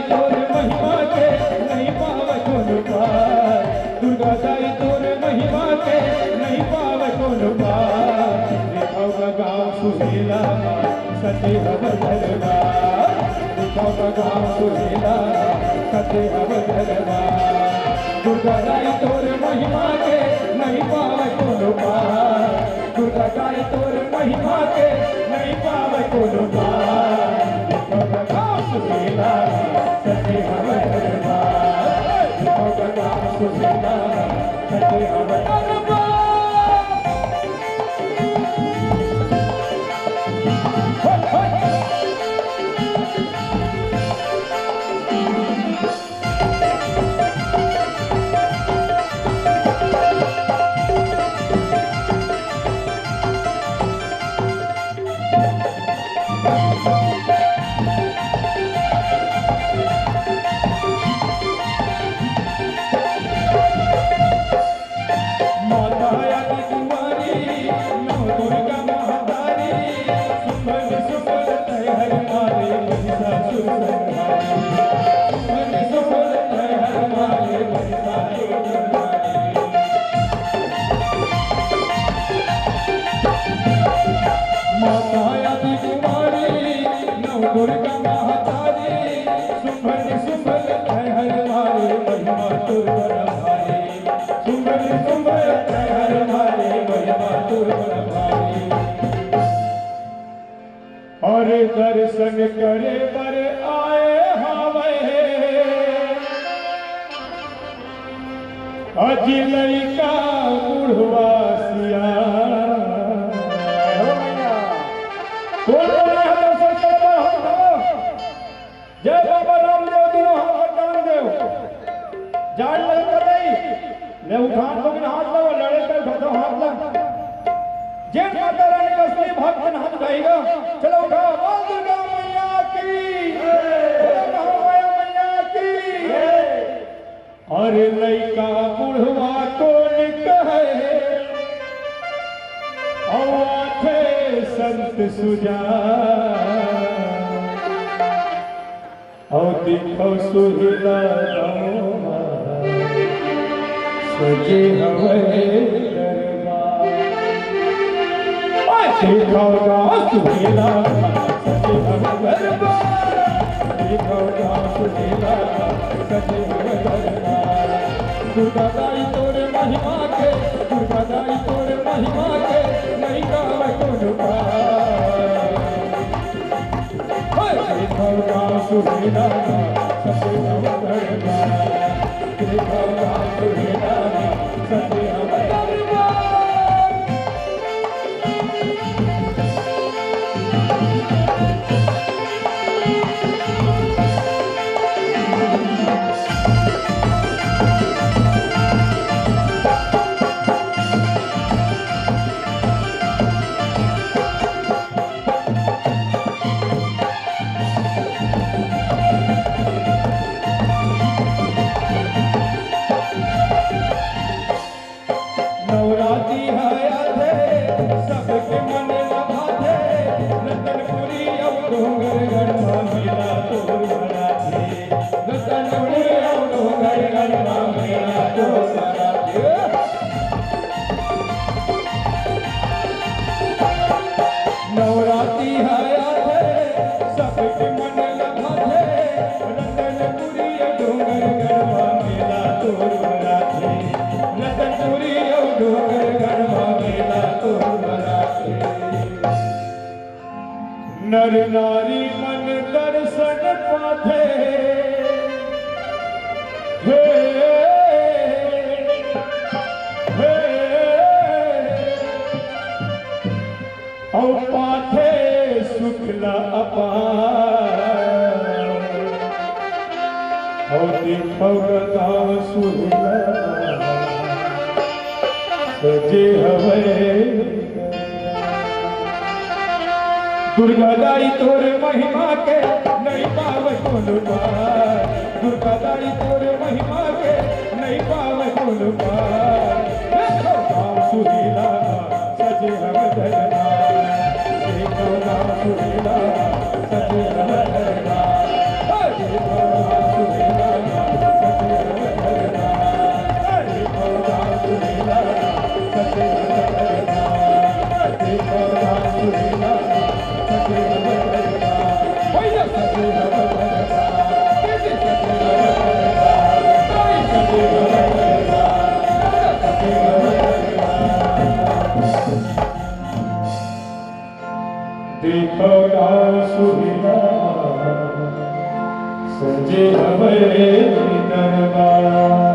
तोर महिमा के नहीं पावे कोन पार, दुर्गा दाई तोर महिमा के नहीं पावे कोन पार। दिखाओ गाँव सुहेला सते हव दरबार, दिखाओ गाँव सुहेला सते हव दरबार। दुर्गा दाई तोर महिमा के नहीं पावे कोन पार, दुर्गा दाई तोर महिमा के नहीं पावे कोन पार। दिखाओ गाँव सुहेला सते हव दरबार, दिखाओ गाँव सुहेला सते हव दरबार। और दर्शन करे बर आए हावे अजी लड़का बुढ़वा सिया। जय बाबा रामदेव दिनो रामदेव जान लग गई ले उठान को हाथ लो लड़े कर धो हाथ लो जय माता रानी का असली भक्त हाथ गाएगा। चलो उठा बोल दुर्गा मैया की बोल मैया की। अरे लइका बुढ़वा को कहे थे संत सुजा और दिखो सुहिला सजे हवे दिखाओ गाँव सुहेला सजे हव दरबार, दिखाओ गाँव सुहेला सजे हव दरबार। दुर्गा दाई तोरे महिमा के, दुर्गा दाई तोरे महिमा के नहीं गावे कोन पार। दिखाओ गाँव सुहेला सजे हव दरबार, दिखाओ गाँव सुहेला सजे हव दरबार। नवरात्रि है सबके मन लगा थे रतनपुरी डोंगर गढ़वा मेला तोर बराथे, रतनपुरी डोंगर गढ़वा मेला तोर बराथे। नर नारी मन दर्शन पाथे हे औ पाथे शुक्ला अपार और दिखो गाँव सुहेला सजे हवे। दुर्गा दाई तोरे महिमा के नहीं पावे कोन पार, दुर्गा दाई तोरे महिमा के नहीं पावे कोन पार। देखो गाँव सुहेला सजे हव दरबार, देखो गाँव सुहेला सजे हव दरबार। સજે હવે દરબાર